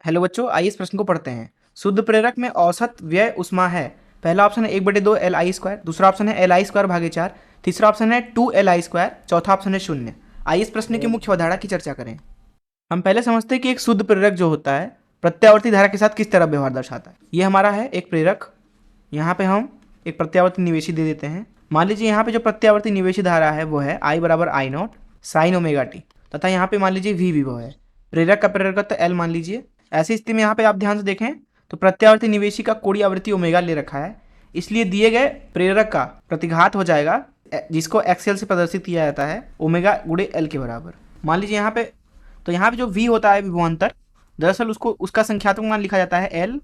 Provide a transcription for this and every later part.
Hello बच्चों, आइए इस प्रश्न को पढ़ते हैं। शुद्ध प्रेरक में औसत व्यय उष्मा है। पहला ऑप्शन है 1/2 Li², दूसरा ऑप्शन है Li²/4, तीसरा ऑप्शन है 2 Li², चौथा ऑप्शन है 0। आइए इस प्रश्न की मुख्य अवधारणा की चर्चा करें। हम पहले समझते हैं कि एक शुद्ध प्रेरक जो होता है प्रत्यावर्ती धारा के साथ किस तरह व्यवहार दर्शाता है। ये हमारा है एक प्रेरक। यहाँ पे हम एक प्रत्यावर्ती निवेशी दे देते हैं। मान लीजिए यहाँ पे जो प्रत्यावर्ती निवेशी धारा है वो है I = I0 sin ωt, तथा यहाँ पे मान लीजिए V विभव है। प्रेरक का प्रेरकत्व L मान लीजिए। ऐसी स्थिति में यहाँ पे आप ध्यान से देखें तो प्रत्यावर्ती निवेशी का कोणीय आवृत्ति ओमेगा ले रखा है, इसलिए दिए गए प्रेरक का प्रतिघात हो जाएगा जिसको एक्सएल से प्रदर्शित किया जाता है ओमेगा गुणे एल के बराबर। मान लीजिए यहाँ पे तो यहाँ पे जो v होता है विभवांतर, दरअसल उसको उसका संख्यात्मक मान लिखा जाता है L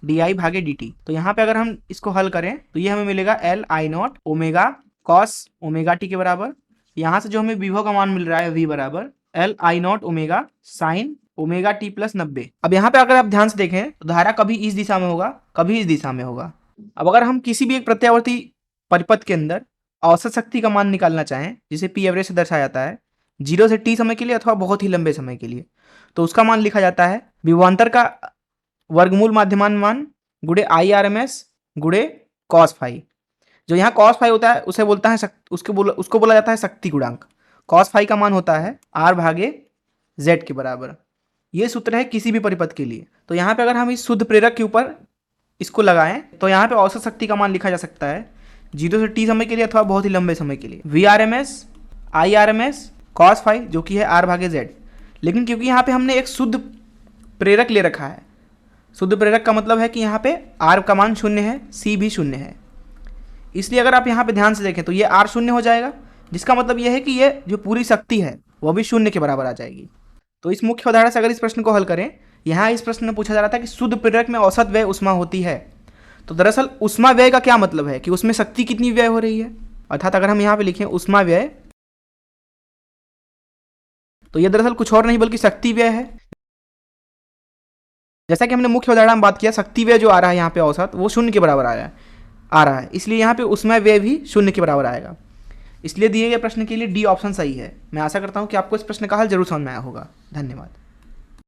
di/dt। तो यहाँ पे अगर हम इसको हल करें तो ये हमें मिलेगा Li0 ओमेगा cos ωt के बराबर। यहाँ से जो हमें विभव का मान मिल रहा है v बराबर Li0 ओमेगा sin ωt + 90। अब यहाँ पे अगर आप ध्यान से देखें तो धारा कभी इस दिशा में होगा, कभी इस दिशा में होगा। अब अगर हम किसी भी एक प्रत्यावर्ती परिपथ के अंदर औसत शक्ति का मान निकालना चाहें, जिसे पी एवरेज से दर्शाया जाता है 0 से t समय के लिए अथवा बहुत ही लंबे समय के लिए, तो उसका मान लिखा जाता है विभवांतर का वर्गमूल माध्यमान मान गुणे IRMS गुणे cos फाई। जो यहाँ cos फाई होता है उसे बोलता है उसको बोला जाता है शक्ति गुणांक। cos फाई का मान होता है R/Z के बराबर। ये सूत्र है किसी भी परिपथ के लिए। तो यहाँ पे अगर हम इस शुद्ध प्रेरक के ऊपर इसको लगाएं तो यहाँ पे औसत शक्ति का मान लिखा जा सकता है 0 से t समय के लिए अथवा बहुत ही लंबे समय के लिए VRMS IRMS cos फाई जो कि है R/Z। लेकिन क्योंकि यहाँ पे हमने एक शुद्ध प्रेरक ले रखा है, शुद्ध प्रेरक का मतलब है कि यहाँ पे R का मान 0 है, C भी 0 है, इसलिए अगर आप यहाँ पे ध्यान से देखें तो ये R 0 हो जाएगा, जिसका मतलब ये है कि ये जो पूरी शक्ति है वह भी 0 के बराबर आ जाएगी। तो इस मुख्य अवधारणा से अगर इस प्रश्न को हल करें, यहाँ इस प्रश्न में पूछा जा रहा था कि शुद्ध प्रेरक में औसत व्यय उष्मा होती है। तो दरअसल उष्मा व्यय का क्या मतलब है कि उसमें शक्ति कितनी व्यय हो रही है, अर्थात अगर हम यहाँ पे लिखें उष्मा व्यय, तो ये दरअसल कुछ और नहीं बल्कि शक्ति व्यय है। जैसा कि हमने मुख्य अवधारणा में बात किया, शक्ति व्यय जो आ रहा है यहाँ पे औसत वो 0 के बराबर आ रहा है, इसलिए यहाँ पे उष्मा व्यय भी 0 के बराबर आएगा। इसलिए दिए गए प्रश्न के लिए डी ऑप्शन सही है। मैं आशा करता हूँ कि आपको इस प्रश्न का हल जरूर समझ में आया होगा। धन्यवाद।